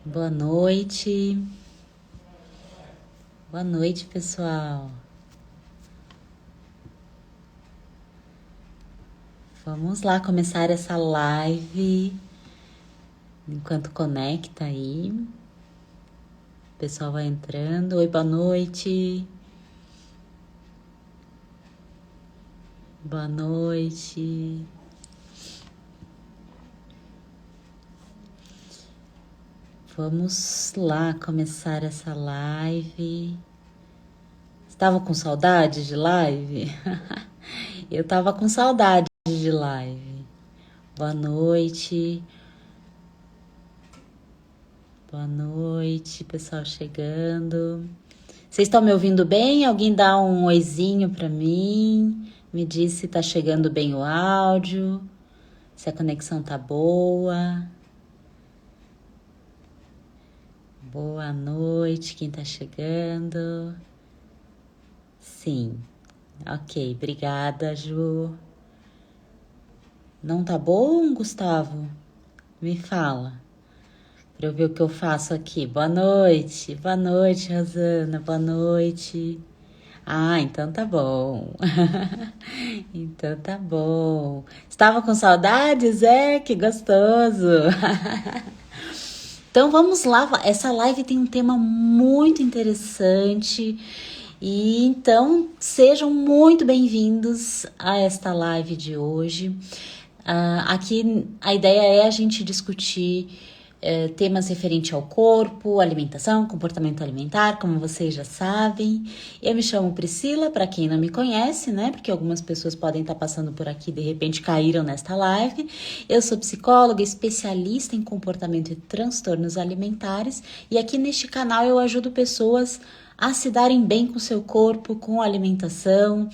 Boa noite. Boa noite, pessoal. Vamos lá começar essa live. Enquanto conecta aí. O pessoal vai entrando. Oi, boa noite. Boa noite. Vamos lá começar essa live. Estavam com saudade de live? Eu tava com saudade de live. Boa noite. Boa noite, pessoal chegando. Vocês estão me ouvindo bem? Alguém dá um oizinho pra mim? Me diz se tá chegando bem o áudio, se a conexão tá boa. Boa noite, quem tá chegando. Sim, ok, obrigada, Ju. Não tá bom, Gustavo? Me fala, pra eu ver o que eu faço aqui. Boa noite, Rosana, boa noite. Ah, então tá bom. Então tá bom. Estava com saudades, é? Que gostoso. Então vamos lá, essa live tem um tema muito interessante e então sejam muito bem-vindos a esta live de hoje. Aqui a ideia é a gente discutir temas referentes ao corpo, alimentação, comportamento alimentar, como vocês já sabem. Eu me chamo Priscila, para quem não me conhece, né? Porque algumas pessoas podem estar passando por aqui e de repente caíram nesta live. Eu sou psicóloga, especialista em comportamento e transtornos alimentares, e aqui neste canal eu ajudo pessoas a se darem bem com seu corpo, com a alimentação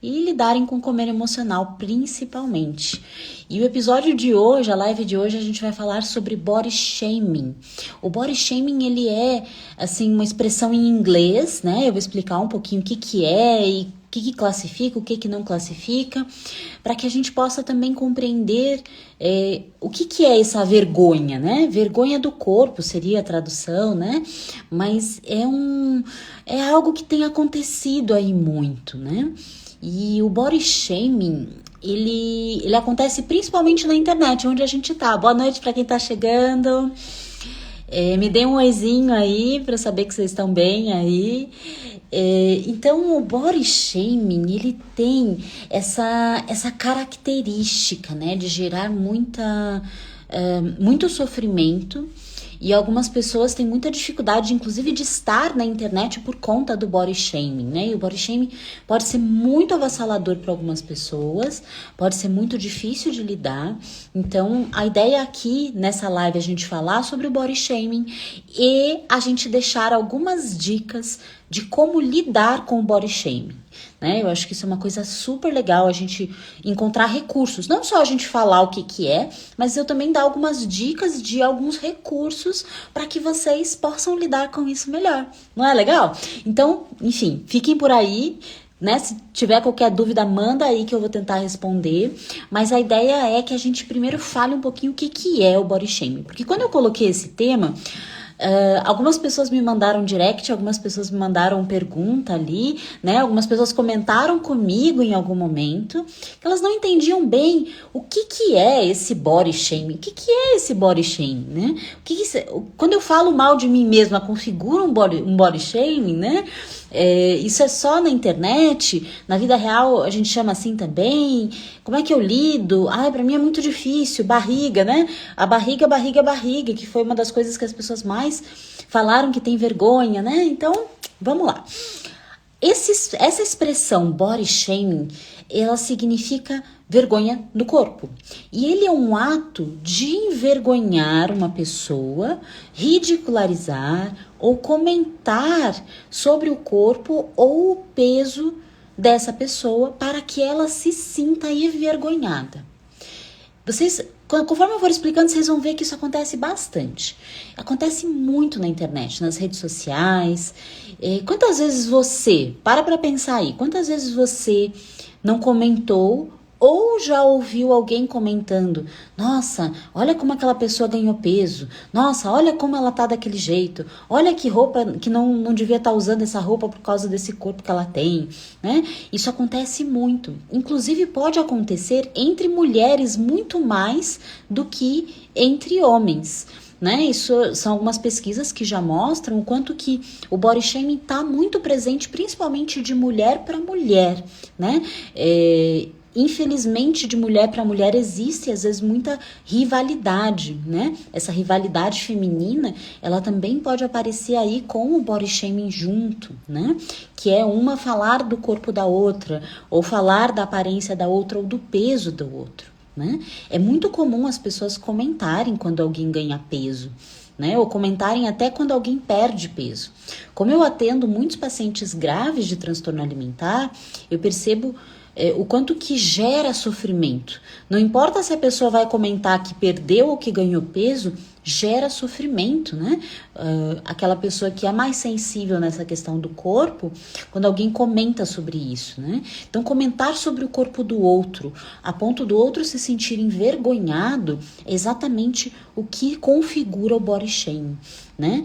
e lidarem com o comer emocional, principalmente. E o episódio de hoje, a live de hoje, a gente vai falar sobre body shaming. O body shaming, ele é, assim, uma expressão em inglês, né? Eu vou explicar um pouquinho o que é e o que classifica, o que não classifica, para que a gente possa também compreender o que é essa vergonha, né? Vergonha do corpo seria a tradução, né? Mas é algo que tem acontecido aí muito, né? E o body shaming, ele acontece principalmente na internet, onde a gente tá. Boa noite para quem tá chegando. Me dê um oizinho aí para saber que vocês estão bem aí. Então, o body shaming, ele tem essa característica, né, de gerar muito sofrimento. E algumas pessoas têm muita dificuldade, inclusive, de estar na internet por conta do body shaming, né? E o body shaming pode ser muito avassalador para algumas pessoas, pode ser muito difícil de lidar. Então, a ideia aqui, nessa live, é a gente falar sobre o body shaming e a gente deixar algumas dicas de como lidar com o body shaming. Né? Eu acho que isso é uma coisa super legal, a gente encontrar recursos, não só a gente falar o que é, mas eu também dar algumas dicas de alguns recursos para que vocês possam lidar com isso melhor, não é legal? Então, enfim, fiquem por aí, né? Se tiver qualquer dúvida, manda aí que eu vou tentar responder, mas a ideia é que a gente primeiro fale um pouquinho o que é o body shaming, porque quando eu coloquei esse tema, algumas pessoas me mandaram direct, algumas pessoas me mandaram pergunta ali, né? Algumas pessoas comentaram comigo em algum momento que elas não entendiam bem o que é esse body shaming, o que é esse body shaming, né? Quando eu falo mal de mim mesma, configura um body shaming, né? Isso é só na internet, na vida real a gente chama assim também. Como é que eu lido? Pra mim é muito difícil, barriga, né? A barriga, que foi uma das coisas que as pessoas mais falaram que tem vergonha, né? Então, vamos lá. Essa expressão body shaming, ela significa vergonha do corpo. E ele é um ato de envergonhar uma pessoa, ridicularizar ou comentar sobre o corpo ou o peso dessa pessoa para que ela se sinta envergonhada. Conforme eu for explicando, vocês vão ver que isso acontece bastante. Acontece muito na internet, nas redes sociais. Quantas vezes para pensar aí, quantas vezes você não comentou ou já ouviu alguém comentando: nossa, olha como aquela pessoa ganhou peso, nossa, olha como ela tá daquele jeito, olha que roupa, que não devia estar usando essa roupa por causa desse corpo que ela tem, né? Isso acontece muito. Inclusive pode acontecer entre mulheres muito mais do que entre homens. Né? Isso são algumas pesquisas que já mostram o quanto que o body shaming está muito presente, principalmente de mulher para mulher, né? Infelizmente, de mulher para mulher existe às vezes muita rivalidade, né? Essa rivalidade feminina, ela também pode aparecer aí com o body shaming junto, né? Que é uma falar do corpo da outra, ou falar da aparência da outra, ou do peso do outro. Né? É muito comum as pessoas comentarem quando alguém ganha peso, né? Ou comentarem até quando alguém perde peso. Como eu atendo muitos pacientes graves de transtorno alimentar, eu percebo o quanto que gera sofrimento. Não importa se a pessoa vai comentar que perdeu ou que ganhou peso, gera sofrimento, né? Aquela pessoa que é mais sensível nessa questão do corpo, quando alguém comenta sobre isso, né? Então, comentar sobre o corpo do outro, a ponto do outro se sentir envergonhado, é exatamente o que configura o body shaming, né?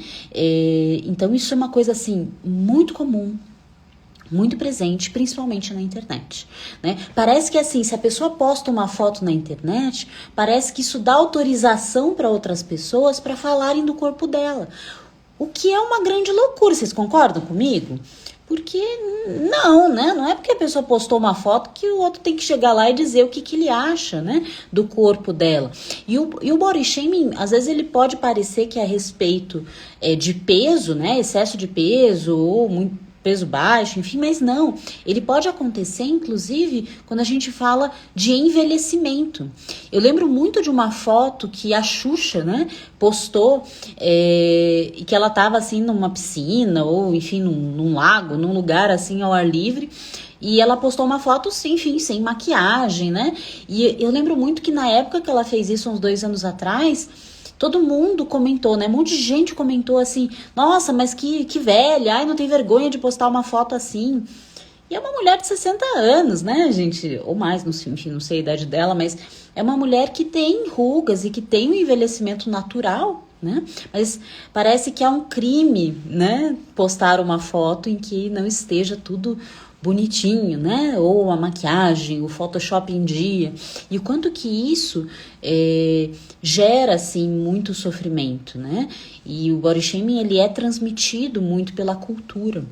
Então, isso é uma coisa, assim, muito comum, muito presente, principalmente na internet, né? Parece que assim, se a pessoa posta uma foto na internet, parece que isso dá autorização para outras pessoas para falarem do corpo dela. O que é uma grande loucura, vocês concordam comigo? Porque não, né? Não é porque a pessoa postou uma foto que o outro tem que chegar lá e dizer o que ele acha, né? Do corpo dela. E o body shaming, às vezes ele pode parecer que é a respeito de peso, né? Excesso de peso ou muito peso baixo, enfim, mas não. Ele pode acontecer, inclusive, quando a gente fala de envelhecimento. Eu lembro muito de uma foto que a Xuxa, né, postou, e que ela estava assim numa piscina, ou enfim, num lago, num lugar assim ao ar livre. E ela postou uma foto, enfim, sem maquiagem, né? E eu lembro muito que na época que ela fez isso, uns 2 anos atrás, todo mundo comentou, né? Um monte de gente comentou assim: nossa, mas que velha, ai, não tem vergonha de postar uma foto assim. E é uma mulher de 60 anos, né, gente? Ou mais, enfim, não sei a idade dela, mas é uma mulher que tem rugas e que tem um envelhecimento natural, né? Mas parece que é um crime, né? Postar uma foto em que não esteja tudo bonitinho, né? Ou a maquiagem, o Photoshop em dia. E o quanto que isso gera, assim, muito sofrimento, né? E o body shaming, ele é transmitido muito pela cultura,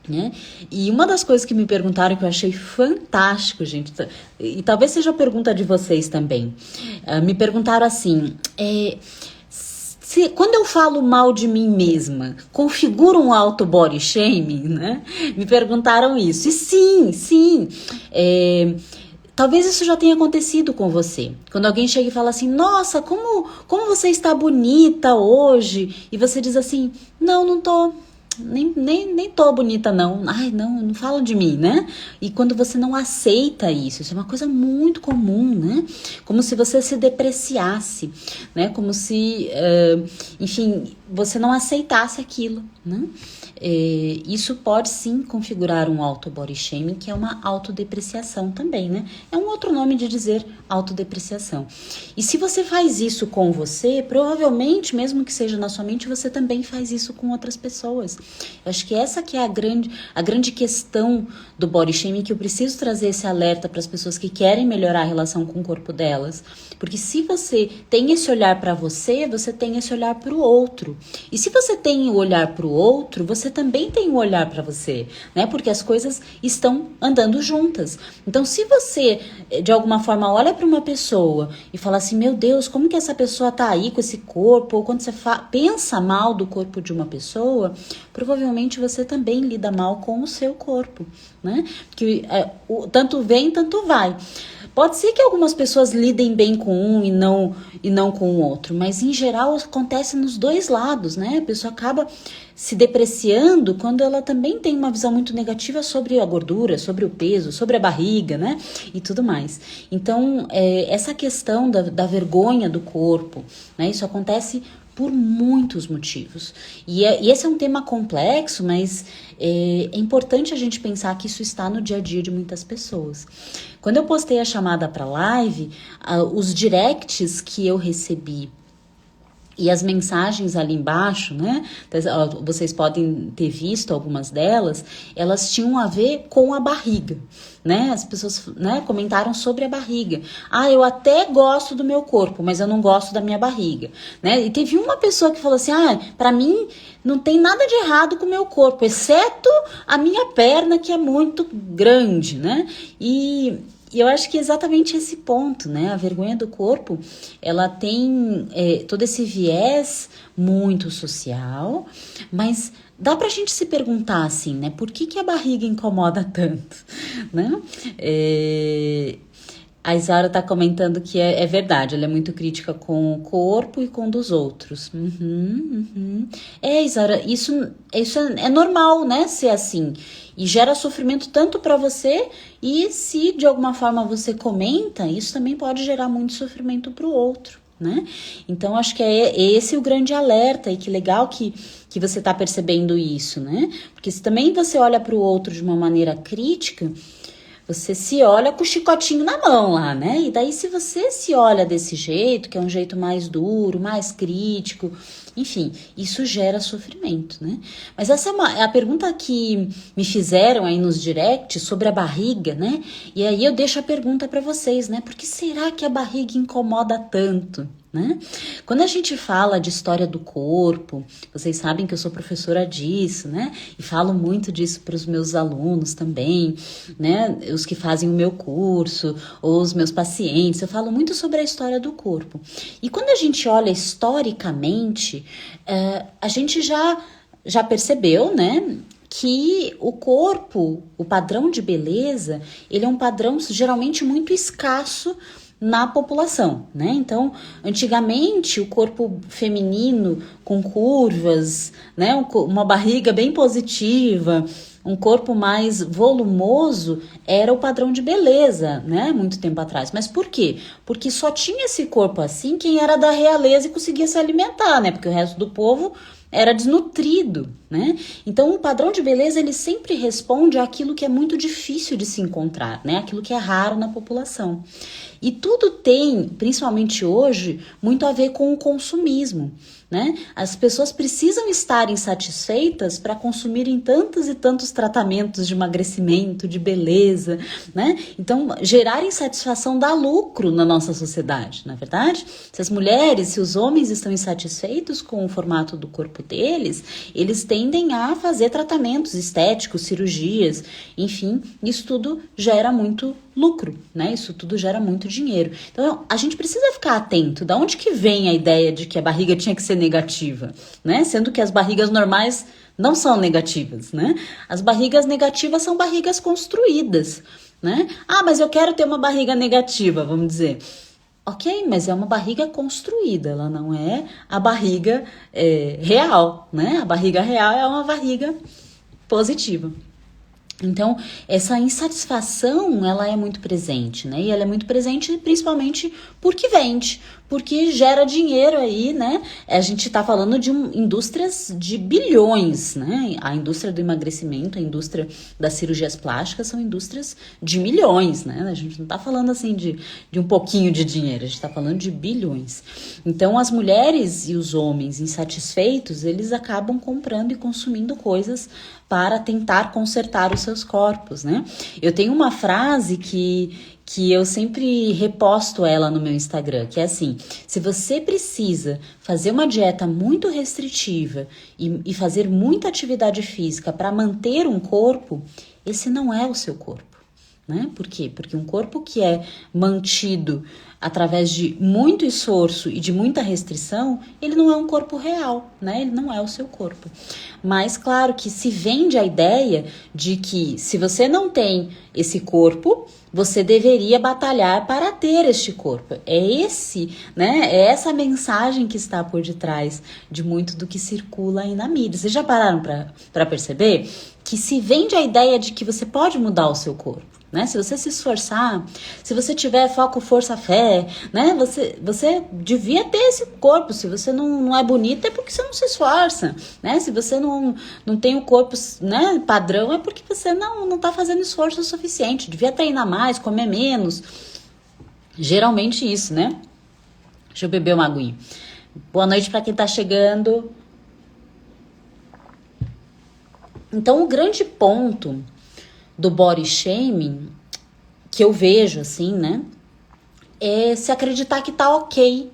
né? E uma das coisas que me perguntaram que eu achei fantástico, gente, e talvez seja a pergunta de vocês também, me perguntaram assim: quando eu falo mal de mim mesma, configura um auto body shaming, né? Me perguntaram isso. E sim. Talvez isso já tenha acontecido com você. Quando alguém chega e fala assim: nossa, como você está bonita hoje? E você diz assim: não tô. Nem tô bonita, não. Ai, não fala de mim, né? E quando você não aceita isso é uma coisa muito comum, né? Como se você se depreciasse, né? Como se, enfim, você não aceitasse aquilo, né? Isso pode sim configurar um auto-body shaming, que é uma autodepreciação também, né? É um outro nome de dizer autodepreciação. E se você faz isso com você, provavelmente, mesmo que seja na sua mente, você também faz isso com outras pessoas. Eu acho que essa que é a grande questão do body shaming, que eu preciso trazer esse alerta para as pessoas que querem melhorar a relação com o corpo delas. Porque se você tem esse olhar para você, você tem esse olhar para o outro. E se você tem o olhar para o outro, você também tem o olhar para você, né? Porque as coisas estão andando juntas. Então, se você, de alguma forma, olha para uma pessoa e fala assim: meu Deus, como que essa pessoa tá aí com esse corpo? Ou quando você pensa mal do corpo de uma pessoa, provavelmente você também lida mal com o seu corpo, né? Que tanto vem, tanto vai. Pode ser que algumas pessoas lidem bem com um e não com o outro, mas em geral acontece nos dois lados, né? A pessoa acaba se depreciando quando ela também tem uma visão muito negativa sobre a gordura, sobre o peso, sobre a barriga, né? E tudo mais. Então, essa questão da vergonha do corpo, né? Isso acontece por muitos motivos. E esse é um tema complexo, mas é importante a gente pensar que isso está no dia a dia de muitas pessoas. Quando eu postei a chamada para live, os directs que eu recebi e as mensagens ali embaixo, né? Vocês podem ter visto algumas delas, elas tinham a ver com a barriga, né? As pessoas, né, comentaram sobre a barriga. Eu até gosto do meu corpo, mas eu não gosto da minha barriga, né? E teve uma pessoa que falou assim: pra mim não tem nada de errado com o meu corpo, exceto a minha perna, que é muito grande, né? E eu acho que é exatamente esse ponto, né? A vergonha do corpo, ela tem todo esse viés muito social, mas dá pra gente se perguntar assim, né? Por que a barriga incomoda tanto, né? A Isaura tá comentando que é verdade, ela é muito crítica com o corpo e com dos outros. Isaura, isso é normal, né, ser assim. E gera sofrimento tanto para você, e se de alguma forma você comenta, isso também pode gerar muito sofrimento para o outro, né? Então, acho que é esse o grande alerta, e que legal que você tá percebendo isso, né? Porque se também você olha para o outro de uma maneira crítica, você se olha com o chicotinho na mão lá, né? E daí, se você se olha desse jeito, que é um jeito mais duro, mais crítico, enfim, isso gera sofrimento, né? Mas essa é a pergunta que me fizeram aí nos directs sobre a barriga, né? E aí eu deixo a pergunta para vocês, né? Por que será que a barriga incomoda tanto? Né? Quando a gente fala de história do corpo, vocês sabem que eu sou professora disso, né? E falo muito disso para os meus alunos também, né? Os que fazem o meu curso, ou os meus pacientes, eu falo muito sobre a história do corpo. E quando a gente olha historicamente, a gente já percebeu, né? Que o corpo, o padrão de beleza, ele é um padrão geralmente muito escasso na população, né? Então, antigamente, o corpo feminino com curvas, né? Uma barriga bem positiva, um corpo mais volumoso era o padrão de beleza, né? Muito tempo atrás. Mas por quê? Porque só tinha esse corpo assim quem era da realeza e conseguia se alimentar, né? Porque o resto do povo era desnutrido, né? Então, o padrão de beleza, ele sempre responde àquilo que é muito difícil de se encontrar, né? Aquilo que é raro na população. E tudo tem, principalmente hoje, muito a ver com o consumismo, né? As pessoas precisam estar insatisfeitas para consumirem tantos e tantos tratamentos de emagrecimento, de beleza, né? Então, gerar insatisfação dá lucro na nossa sociedade, não é verdade? Se as mulheres, se os homens estão insatisfeitos com o formato do corpo deles, eles tendem a fazer tratamentos estéticos, cirurgias, enfim, isso tudo gera muito lucro, né? Isso tudo gera muito dinheiro. Então, a gente precisa ficar atento. Da onde que vem a ideia de que a barriga tinha que ser negativa, né? Sendo que as barrigas normais não são negativas, né? As barrigas negativas são barrigas construídas, né? Mas eu quero ter uma barriga negativa, vamos dizer. Ok, mas é uma barriga construída, ela não é a barriga real, né? A barriga real é uma barriga positiva. Então, essa insatisfação, ela é muito presente, né? E ela é muito presente principalmente porque vende, porque gera dinheiro aí, né? A gente tá falando de indústrias de bilhões, né? A indústria do emagrecimento, a indústria das cirurgias plásticas são indústrias de milhões, né? A gente não tá falando assim de um pouquinho de dinheiro, a gente tá falando de bilhões. Então, as mulheres e os homens insatisfeitos, eles acabam comprando e consumindo coisas para tentar consertar os seus corpos, né? Eu tenho uma frase que eu sempre reposto ela no meu Instagram, que é assim: se você precisa fazer uma dieta muito restritiva e fazer muita atividade física para manter um corpo, esse não é o seu corpo, né? Por quê? Porque um corpo que é mantido através de muito esforço e de muita restrição, ele não é um corpo real, né? Ele não é o seu corpo. Mas claro que se vende a ideia de que se você não tem esse corpo, você deveria batalhar para ter este corpo. É essa mensagem que está por detrás de muito do que circula aí na mídia. Vocês já pararam para perceber que se vende a ideia de que você pode mudar o seu corpo, né? Se você se esforçar, se você tiver foco, força, fé, né? Você devia ter esse corpo. Se você não é bonita, é porque você não se esforça, né? Se você não tem o corpo, né, padrão, é porque você não tá fazendo esforço o suficiente. Devia treinar mais, comer menos. Geralmente isso, né? Deixa eu beber uma aguinha. Boa noite para quem tá chegando. Então, o grande ponto do body shaming que eu vejo, assim, né, é se acreditar que tá ok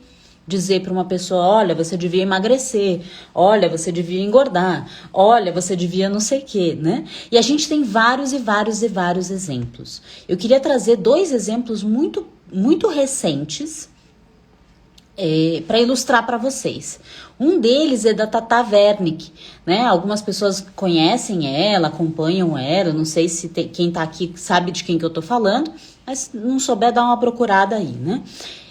dizer para uma pessoa, olha, você devia emagrecer, olha, você devia engordar, olha, você devia não sei o quê, né? E a gente tem vários e vários e vários exemplos. Eu queria trazer 2 exemplos muito, muito recentes para ilustrar para vocês. Um deles é da Tata Wernick, né? Algumas pessoas conhecem ela, acompanham ela, não sei se quem tá aqui sabe de quem que eu tô falando, mas não souber, dá uma procurada aí, né?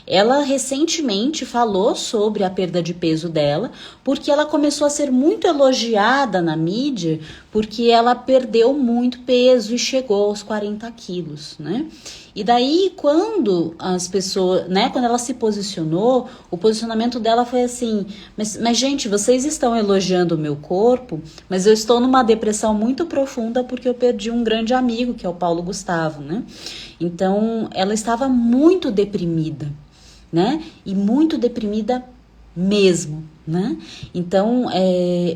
Ela recentemente falou sobre a perda de peso dela, porque ela começou a ser muito elogiada na mídia, porque ela perdeu muito peso e chegou aos 40 quilos, né? E daí, quando as pessoas, né, quando ela se posicionou, o posicionamento dela foi assim, mas gente, vocês estão elogiando o meu corpo, mas eu estou numa depressão muito profunda porque eu perdi um grande amigo, que é o Paulo Gustavo, né? Então, ela estava muito deprimida, né? E muito deprimida mesmo, né? Então,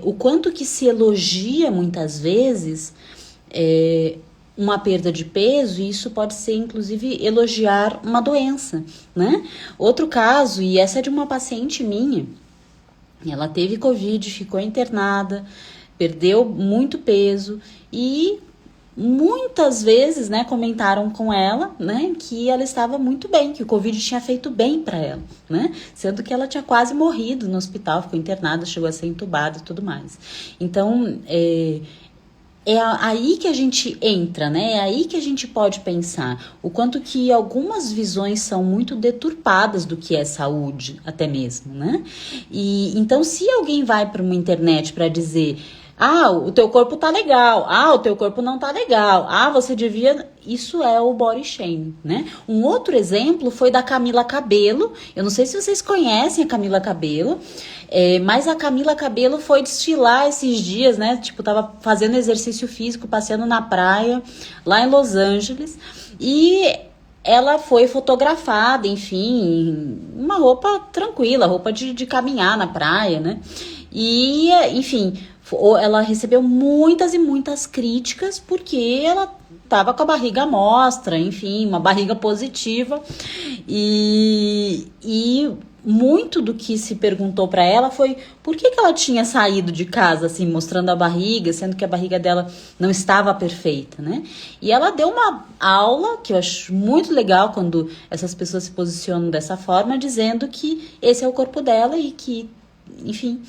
o quanto que se elogia muitas vezes uma perda de peso, e isso pode ser, inclusive, elogiar uma doença, né? Outro caso, e essa é de uma paciente minha, ela teve Covid, ficou internada, perdeu muito peso e muitas vezes, né, comentaram com ela, né, que ela estava muito bem, que o Covid tinha feito bem para ela, né, sendo que ela tinha quase morrido no hospital, ficou internada, chegou a ser entubada e tudo mais. Então, aí que a gente entra, né? É aí que a gente pode pensar o quanto que algumas visões são muito deturpadas do que é saúde, até mesmo, né? E então, se alguém vai para uma internet para dizer, o teu corpo tá legal, o teu corpo não tá legal, você devia... Isso é o body shaming, né? Um outro exemplo foi da Camila Cabello. Eu não sei se vocês conhecem a Camila Cabello, mas a Camila Cabello foi desfilar esses dias, né? Tipo, tava fazendo exercício físico, passeando na praia, lá em Los Angeles, e ela foi fotografada, enfim, uma roupa tranquila, roupa de caminhar na praia, né? E, enfim, ela recebeu muitas e muitas críticas porque ela tava com a barriga à mostra, enfim, uma barriga positiva, e muito do que se perguntou para ela foi por que ela tinha saído de casa assim, mostrando a barriga, sendo que a barriga dela não estava perfeita, né? E ela deu uma aula, que eu acho muito legal quando essas pessoas se posicionam dessa forma, dizendo que esse é o corpo dela e que, enfim,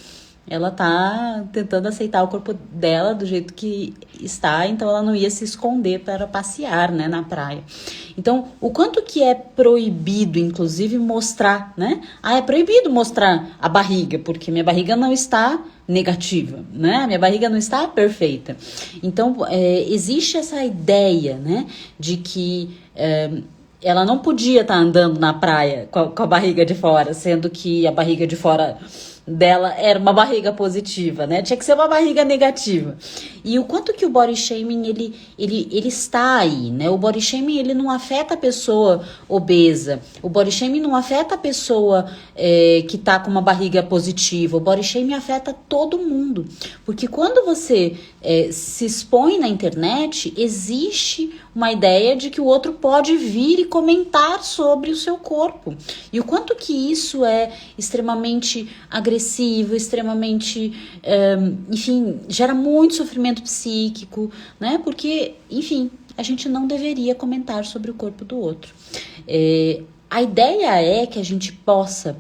ela tá tentando aceitar o corpo dela do jeito que está, então ela não ia se esconder para passear, né, na praia. Então, o quanto que é proibido, inclusive, mostrar, né? É proibido mostrar a barriga, porque minha barriga não está negativa, né? Minha barriga não está perfeita. Então, existe essa ideia, né, de que ela não podia estar andando na praia com a barriga de fora, sendo que a barriga de fora dela era uma barriga positiva, né? Tinha que ser uma barriga negativa. E o quanto que o body shaming, ele está aí, né? O body shaming, ele não afeta a pessoa obesa. O body shaming não afeta a pessoa que tá com uma barriga positiva. O body shaming afeta todo mundo. Porque quando você se expõe na internet, existe uma ideia de que o outro pode vir e comentar sobre o seu corpo. E o quanto que isso é extremamente agressivo, extremamente, enfim, gera muito sofrimento psíquico, né? Porque, enfim, a gente não deveria comentar sobre o corpo do outro. A ideia é que a gente possa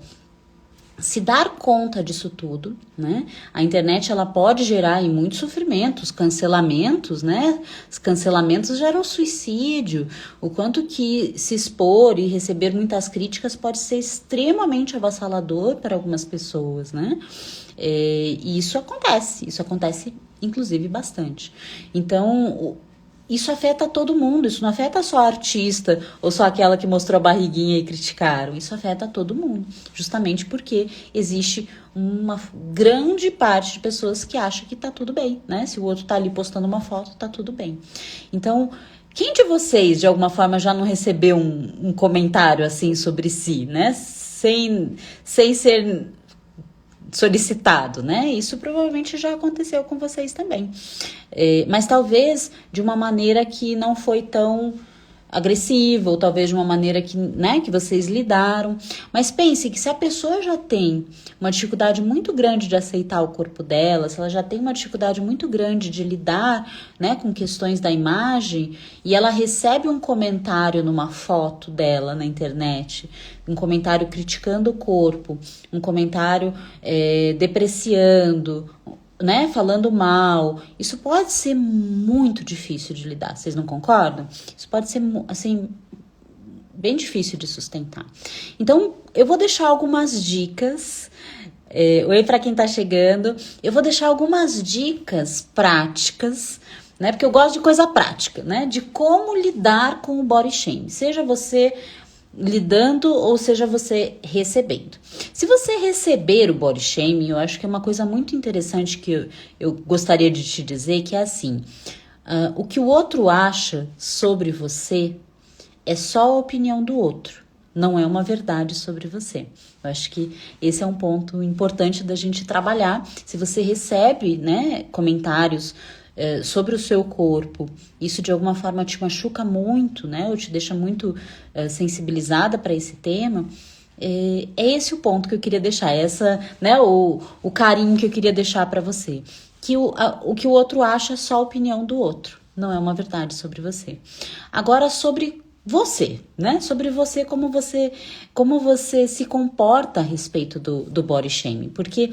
se dar conta disso tudo, né? A internet, ela pode gerar aí muitos sofrimentos, cancelamentos, né? Os cancelamentos geram suicídio. O quanto que se expor e receber muitas críticas pode ser extremamente avassalador para algumas pessoas, né? E isso acontece inclusive bastante. Então, isso afeta todo mundo, isso não afeta só a artista ou só aquela que mostrou a barriguinha e criticaram. Isso afeta todo mundo, justamente porque existe uma grande parte de pessoas que acha que tá tudo bem, né? Se o outro tá ali postando uma foto, tá tudo bem. Então, quem de vocês, de alguma forma, já não recebeu um comentário assim sobre si, né? Sem ser solicitado, né? Isso provavelmente já aconteceu com vocês também. Mas talvez de uma maneira que não foi tão agressiva, ou talvez de uma maneira que, né, que vocês lidaram. Mas pense que se a pessoa já tem uma dificuldade muito grande de aceitar o corpo dela, se ela já tem uma dificuldade muito grande de lidar, né, com questões da imagem, e ela recebe um comentário numa foto dela na internet, um comentário criticando o corpo, um comentário depreciando, né, falando mal, isso pode ser muito difícil de lidar, vocês não concordam? Isso pode ser, assim, bem difícil de sustentar. Então, eu vou deixar algumas dicas. Oi para quem tá chegando. Eu vou deixar algumas dicas práticas, né, porque eu gosto de coisa prática, né, de como lidar com o body shame. Seja você lidando ou seja você recebendo. Se você receber o body shaming, eu acho que é uma coisa muito interessante que eu gostaria de te dizer, que é assim, o que o outro acha sobre você é só a opinião do outro, não é uma verdade sobre você. Eu acho que esse é um ponto importante da gente trabalhar. Se você recebe, né, comentários sobre o seu corpo, isso de alguma forma te machuca muito, né, ou te deixa muito sensibilizada para esse tema, é esse o ponto que eu queria deixar, né, o carinho que eu queria deixar para você, que o que o outro acha é só a opinião do outro, não é uma verdade sobre você. Agora, sobre você, né, sobre você, como você se comporta a respeito do body shaming, porque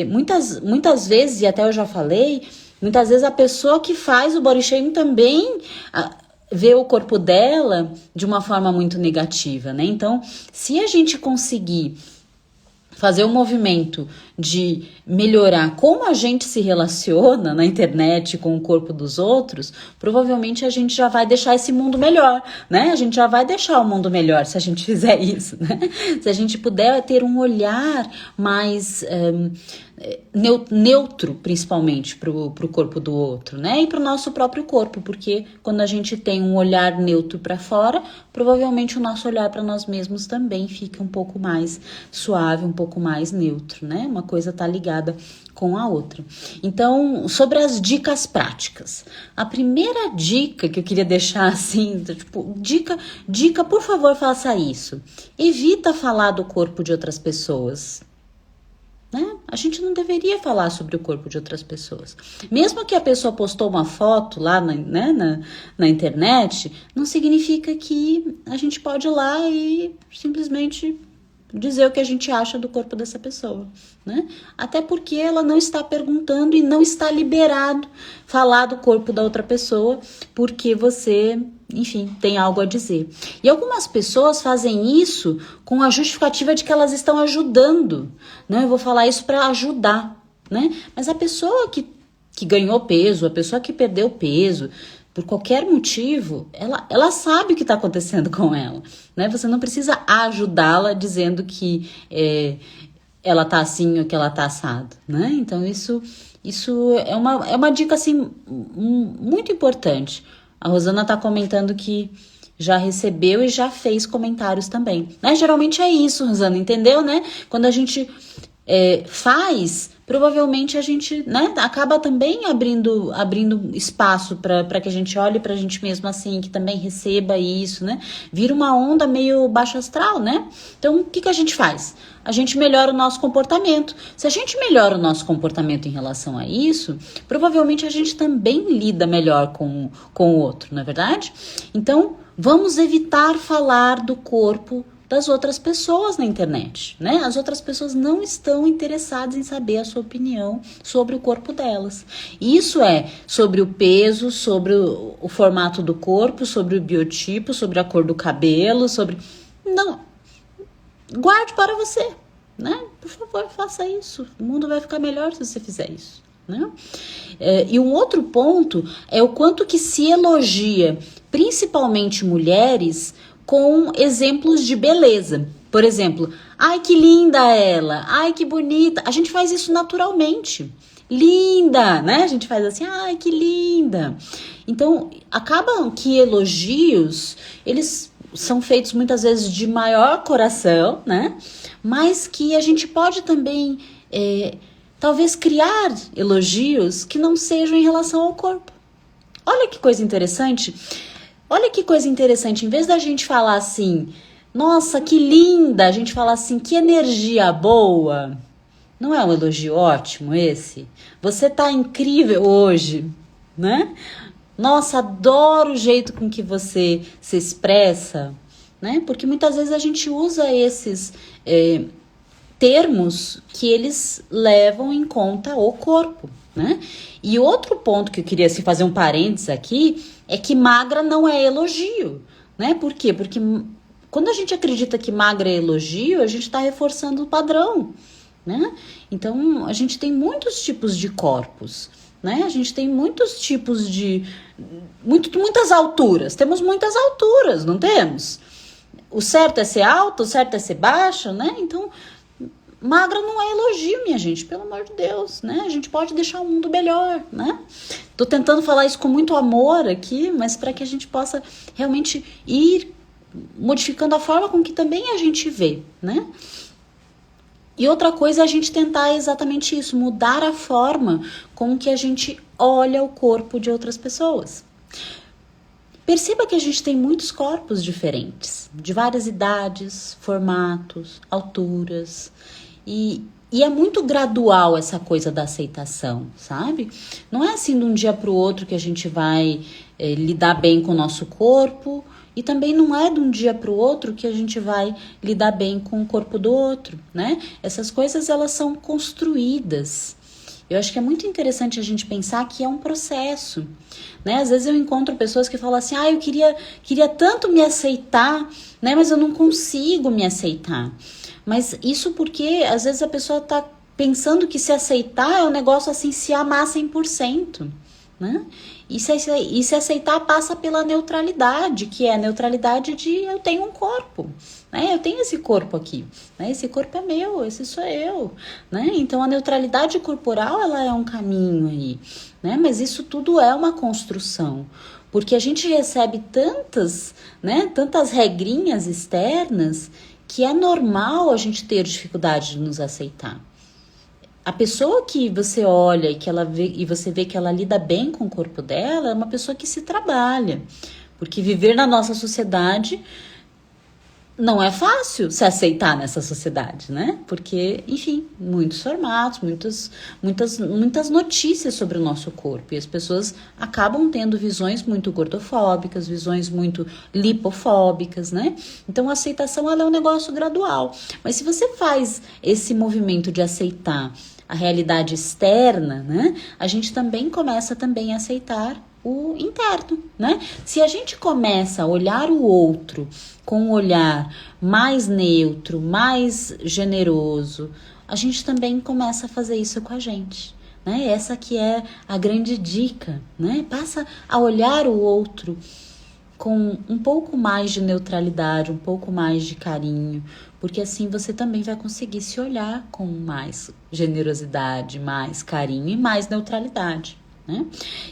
muitas vezes, e até eu já falei, muitas vezes a pessoa que faz o body shaming também vê o corpo dela de uma forma muito negativa, né? Então, se a gente conseguir fazer um movimento de melhorar como a gente se relaciona na internet com o corpo dos outros, provavelmente a gente já vai deixar esse mundo melhor, né? A gente já vai deixar o mundo melhor se a gente fizer isso, né? Se a gente puder ter um olhar mais neutro, principalmente pro corpo do outro, né? E pro nosso próprio corpo, porque quando a gente tem um olhar neutro para fora, provavelmente o nosso olhar para nós mesmos também fica um pouco mais suave, um pouco mais neutro, né? Uma coisa tá ligada com a outra. Então, sobre as dicas práticas. A primeira dica que eu queria deixar assim, tipo, dica, por favor, faça isso. Evita falar do corpo de outras pessoas. Né? A gente não deveria falar sobre o corpo de outras pessoas. Mesmo que a pessoa postou uma foto lá na internet, não significa que a gente pode ir lá e simplesmente dizer o que a gente acha do corpo dessa pessoa, né? Até porque ela não está perguntando e não está liberado falar do corpo da outra pessoa, porque você, enfim, tem algo a dizer. E algumas pessoas fazem isso com a justificativa de que elas estão ajudando, né? Eu vou falar isso para ajudar, né? Mas a pessoa que ganhou peso, a pessoa que perdeu peso, por qualquer motivo, ela sabe o que está acontecendo com ela, né? Você não precisa ajudá-la dizendo que ela tá assim ou que ela tá assado, né? Então isso é uma dica assim muito importante. A Rosana tá comentando que já recebeu e já fez comentários também, né? Geralmente é isso, Rosana, entendeu, né? Quando a gente faz provavelmente a gente, né, acaba também abrindo espaço para que a gente olhe pra gente mesmo assim, que também receba isso, né? Vira uma onda meio baixo astral, né? Então, o que a gente faz? A gente melhora o nosso comportamento. Se a gente melhora o nosso comportamento em relação a isso, provavelmente a gente também lida melhor com o outro, não é verdade? Então, vamos evitar falar do corpo das outras pessoas na internet, né? As outras pessoas não estão interessadas em saber a sua opinião sobre o corpo delas. Isso é sobre o peso, sobre o formato do corpo, sobre o biotipo, sobre a cor do cabelo, sobre... Não, guarde para você, né? Por favor, faça isso. O mundo vai ficar melhor se você fizer isso, né? E um outro ponto é o quanto que se elogia, principalmente mulheres, com exemplos de beleza. Por exemplo, ai que linda ela, ai que bonita. A gente faz isso naturalmente. Linda, né? A gente faz assim, ai que linda. Então, acabam que elogios, eles são feitos muitas vezes de maior coração, né? Mas que a gente pode também, talvez, criar elogios que não sejam em relação ao corpo. Olha que coisa interessante. Olha que coisa interessante. Em vez da gente falar assim, nossa, que linda, a gente fala assim, que energia boa. Não é um elogio ótimo esse? Você tá incrível hoje, né? Nossa, adoro o jeito com que você se expressa, né? Porque muitas vezes a gente usa esses termos que eles levam em conta o corpo, né? E outro ponto que eu queria assim, fazer um parênteses aqui é que magra não é elogio, né? Por quê? Porque quando a gente acredita que magra é elogio, a gente está reforçando o padrão, né? Então, a gente tem muitos tipos de corpos, né? A gente tem muitos tipos de... muitas alturas. Temos muitas alturas, não temos? O certo é ser alto, o certo é ser baixo, né? Então, magra não é elogio, minha gente, pelo amor de Deus, né? A gente pode deixar o mundo melhor, né? Tô tentando falar isso com muito amor aqui, mas para que a gente possa realmente ir modificando a forma com que também a gente vê, né? E outra coisa é a gente tentar exatamente isso, mudar a forma com que a gente olha o corpo de outras pessoas. Perceba que a gente tem muitos corpos diferentes, de várias idades, formatos, alturas, e é muito gradual essa coisa da aceitação, sabe? Não é assim de um dia para o outro que a gente vai lidar bem com o nosso corpo, e também não é de um dia para o outro que a gente vai lidar bem com o corpo do outro, né? Essas coisas, elas são construídas. Eu acho que é muito interessante a gente pensar que é um processo, né? Às vezes eu encontro pessoas que falam assim, eu queria tanto me aceitar, né? Mas eu não consigo me aceitar. Mas isso porque, às vezes, a pessoa tá pensando que se aceitar é um negócio assim, se amar 100%, né? E se aceitar passa pela neutralidade, que é a neutralidade de eu tenho um corpo, né? Eu tenho esse corpo aqui, né? Esse corpo é meu, esse sou eu, né? Então a neutralidade corporal, ela é um caminho aí, né? Mas isso tudo é uma construção, porque a gente recebe tantas regrinhas externas que é normal a gente ter dificuldade de nos aceitar. A pessoa que você olha e você vê que ela lida bem com o corpo dela é uma pessoa que se trabalha. Porque viver na nossa sociedade não é fácil se aceitar nessa sociedade, né? Porque, enfim, muitos formatos, muitas notícias sobre o nosso corpo. E as pessoas acabam tendo visões muito gordofóbicas, visões muito lipofóbicas, né? Então, a aceitação, ela é um negócio gradual. Mas se você faz esse movimento de aceitar a realidade externa, né? A gente também começa também a aceitar o interno, né? Se a gente começa a olhar o outro com um olhar mais neutro, mais generoso, a gente também começa a fazer isso com a gente, né? Essa que é a grande dica, né? Passa a olhar o outro com um pouco mais de neutralidade, um pouco mais de carinho, porque assim você também vai conseguir se olhar com mais generosidade, mais carinho e mais neutralidade, né?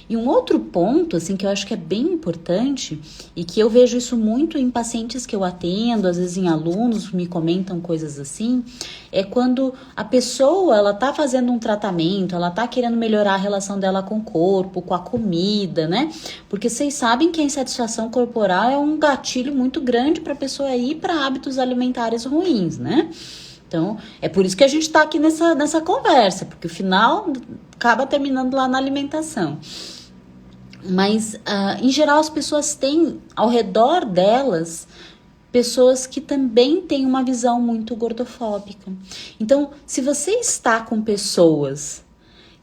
E um outro ponto, assim, que eu acho que é bem importante e que eu vejo isso muito em pacientes que eu atendo, às vezes em alunos me comentam coisas assim, é quando a pessoa, ela tá fazendo um tratamento, ela tá querendo melhorar a relação dela com o corpo, com a comida, né? Porque vocês sabem que a insatisfação corporal é um gatilho muito grande para a pessoa ir para hábitos alimentares ruins, né? Então, é por isso que a gente está aqui nessa conversa, porque o final acaba terminando lá na alimentação. Mas, em geral, as pessoas têm ao redor delas pessoas que também têm uma visão muito gordofóbica. Então, se você está com pessoas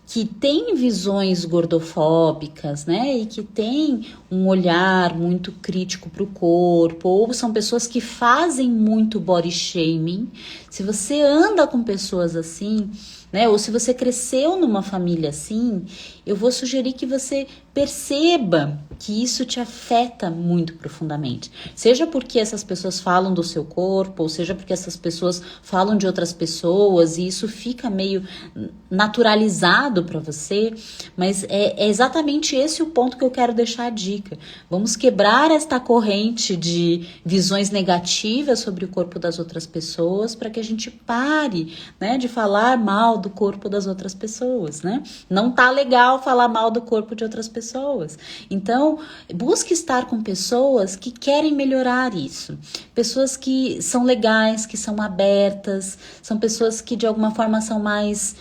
que têm visões gordofóbicas, né, e que têm um olhar muito crítico para o corpo, ou são pessoas que fazem muito body shaming, se você anda com pessoas assim, né, ou se você cresceu numa família assim, eu vou sugerir que você perceba que isso te afeta muito profundamente. Seja porque essas pessoas falam do seu corpo, ou seja porque essas pessoas falam de outras pessoas e isso fica meio naturalizado para você, mas é exatamente esse o ponto que eu quero deixar a dica. Vamos quebrar esta corrente de visões negativas sobre o corpo das outras pessoas para que a gente pare, né, de falar mal do corpo das outras pessoas, né? Não tá legal falar mal do corpo de outras pessoas. Então, busque estar com pessoas que querem melhorar isso. Pessoas que são legais, que são abertas, são pessoas que de alguma forma são mais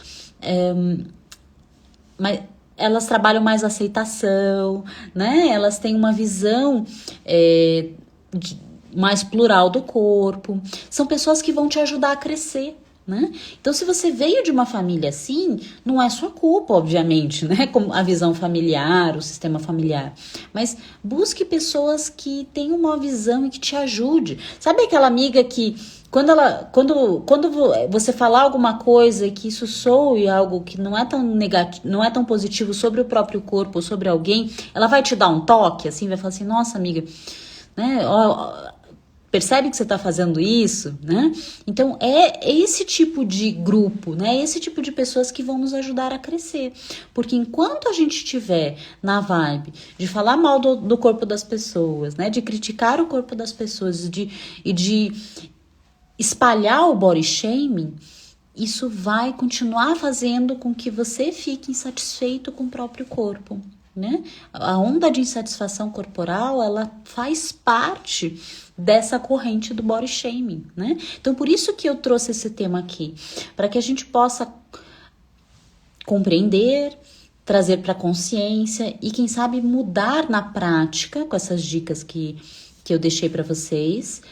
elas trabalham mais aceitação, né? Elas têm uma visão mais plural do corpo. São pessoas que vão te ajudar a crescer, né? Então, se você veio de uma família assim, não é sua culpa, obviamente, né? Como a visão familiar, o sistema familiar. Mas busque pessoas que tenham uma visão e que te ajude. Sabe aquela amiga que quando você falar alguma coisa e que isso soe algo que não é tão negativo, não é tão positivo sobre o próprio corpo ou sobre alguém, ela vai te dar um toque, assim, vai falar assim, nossa, amiga, né? Percebe que você está fazendo isso, né? Então, é esse tipo de grupo, né? Esse tipo de pessoas que vão nos ajudar a crescer. Porque enquanto a gente estiver na vibe de falar mal do corpo das pessoas, né? De criticar o corpo das pessoas e de espalhar o body shaming, isso vai continuar fazendo com que você fique insatisfeito com o próprio corpo, né? A onda de insatisfação corporal, ela faz parte dessa corrente do body shaming, né? Então, por isso que eu trouxe esse tema aqui, para que a gente possa compreender, trazer para consciência e, quem sabe, mudar na prática, com essas dicas que eu deixei para vocês,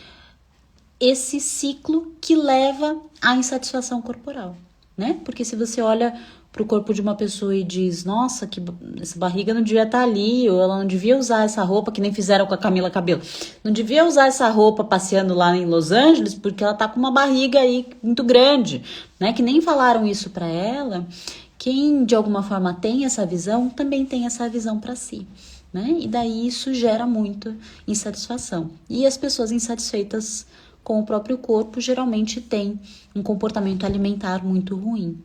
esse ciclo que leva à insatisfação corporal, né? Porque se você olha para o corpo de uma pessoa e diz, nossa, que essa barriga não devia estar ali, ou ela não devia usar essa roupa, que nem fizeram com a Camila Cabello, não devia usar essa roupa passeando lá em Los Angeles, porque ela tá com uma barriga aí muito grande, né? Que nem falaram isso para ela. Quem de alguma forma tem essa visão, também tem essa visão para si, né? E daí isso gera muito insatisfação. E as pessoas insatisfeitas com o próprio corpo geralmente têm um comportamento alimentar muito ruim,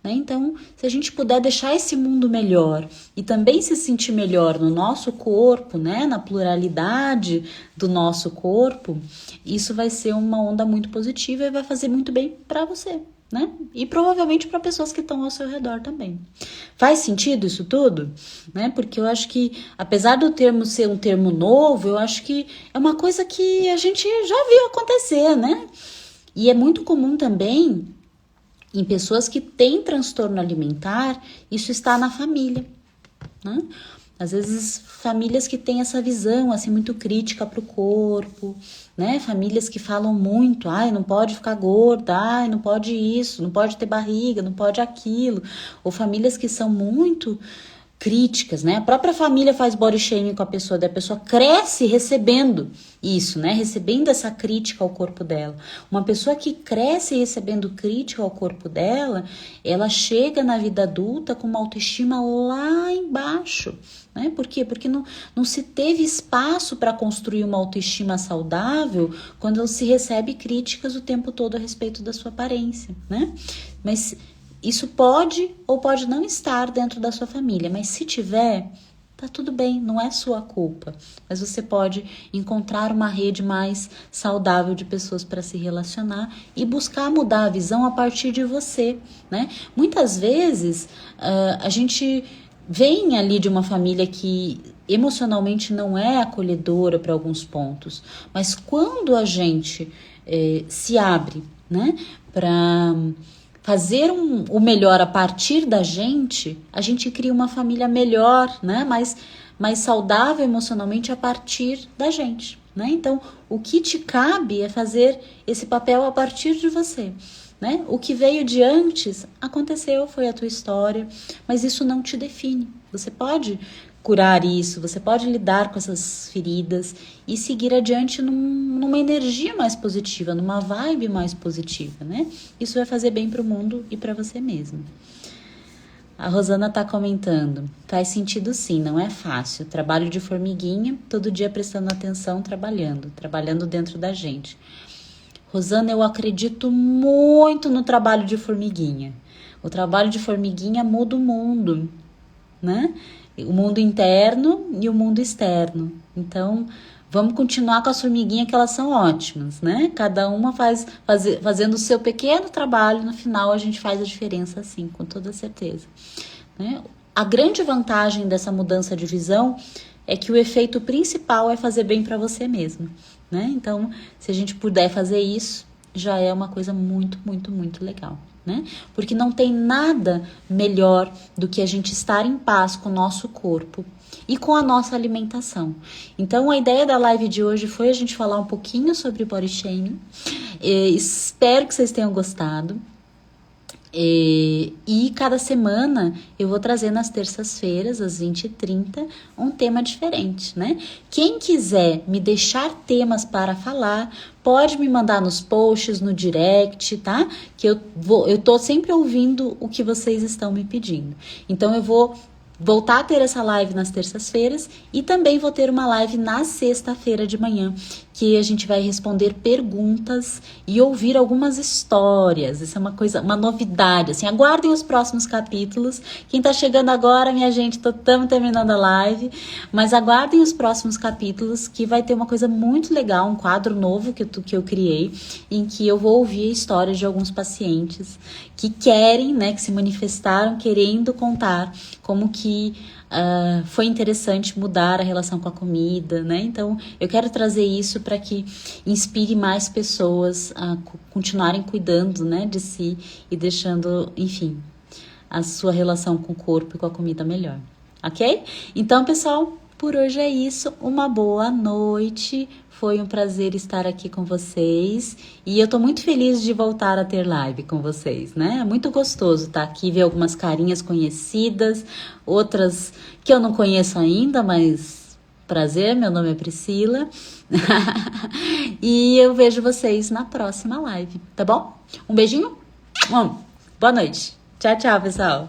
né? Então, se a gente puder deixar esse mundo melhor e também se sentir melhor no nosso corpo, né, na pluralidade do nosso corpo, isso vai ser uma onda muito positiva e vai fazer muito bem para você, né? E provavelmente para pessoas que estão ao seu redor também. Faz sentido isso tudo? Né? Porque eu acho que, apesar do termo ser um termo novo, eu acho que é uma coisa que a gente já viu acontecer, né? E é muito comum também em pessoas que têm transtorno alimentar, isso está na família, né? Às vezes, famílias que têm essa visão, assim, muito crítica para o corpo, né? Famílias que falam muito, ai, não pode ficar gorda, ai, não pode isso, não pode ter barriga, não pode aquilo. Ou famílias que são muito críticas, né? A própria família faz body shaming com a pessoa, daí a pessoa cresce recebendo isso, né? Recebendo essa crítica ao corpo dela. Uma pessoa que cresce recebendo crítica ao corpo dela, ela chega na vida adulta com uma autoestima lá embaixo, né? Por quê? Porque não se teve espaço para construir uma autoestima saudável quando se recebe críticas o tempo todo a respeito da sua aparência, né? Mas isso pode ou pode não estar dentro da sua família, mas se tiver, tá tudo bem, não é sua culpa. Mas você pode encontrar uma rede mais saudável de pessoas para se relacionar e buscar mudar a visão a partir de você, né? Muitas vezes a gente vem ali de uma família que emocionalmente não é acolhedora para alguns pontos, mas quando a gente se abre, né, para fazer o melhor a partir da gente, a gente cria uma família melhor, né? Mais saudável emocionalmente a partir da gente, né? Então, o que te cabe é fazer esse papel a partir de você, né? O que veio de antes aconteceu, foi a tua história, mas isso não te define. Você pode curar isso, você pode lidar com essas feridas e seguir adiante numa energia mais positiva, numa vibe mais positiva, né? Isso vai fazer bem para o mundo e para você mesmo. A Rosana tá comentando, faz sentido sim, não é fácil, trabalho de formiguinha, todo dia prestando atenção, trabalhando dentro da gente. Rosana, eu acredito muito no trabalho de formiguinha. O trabalho de formiguinha muda o mundo, né? O mundo interno e o mundo externo. Então, vamos continuar com as formiguinhas que elas são ótimas, né? Cada uma fazendo o seu pequeno trabalho, no final a gente faz a diferença assim, com toda certeza, né? A grande vantagem dessa mudança de visão é que o efeito principal é fazer bem para você mesmo, né? Então, se a gente puder fazer isso, já é uma coisa muito, muito, muito legal, né? Porque não tem nada melhor do que a gente estar em paz com o nosso corpo e com a nossa alimentação. Então, a ideia da live de hoje foi a gente falar um pouquinho sobre body shaming. Espero que vocês tenham gostado. E cada semana eu vou trazer nas terças-feiras, às 20h30, um tema diferente, né? Quem quiser me deixar temas para falar, pode me mandar nos posts, no direct, tá? Que eu tô sempre ouvindo o que vocês estão me pedindo. Então eu vou voltar a ter essa live nas terças-feiras e também vou ter uma live na sexta-feira de manhã, que a gente vai responder perguntas e ouvir algumas histórias. Isso é uma novidade, assim, aguardem os próximos capítulos. Quem tá chegando agora, minha gente, estamos terminando a live, mas aguardem os próximos capítulos, que vai ter uma coisa muito legal, um quadro novo que eu criei, em que eu vou ouvir a história de alguns pacientes que querem, né, que se manifestaram querendo contar como que foi interessante mudar a relação com a comida, né? Então, eu quero trazer isso para que inspire mais pessoas a continuarem cuidando, né, de si e deixando, enfim, a sua relação com o corpo e com a comida melhor, ok? Então, pessoal, por hoje é isso. Uma boa noite. Foi um prazer estar aqui com vocês e eu tô muito feliz de voltar a ter live com vocês, né? É muito gostoso estar aqui, ver algumas carinhas conhecidas, outras que eu não conheço ainda, mas prazer, meu nome é Priscila. E eu vejo vocês na próxima live, tá bom? Um beijinho, boa noite. Tchau, tchau, pessoal.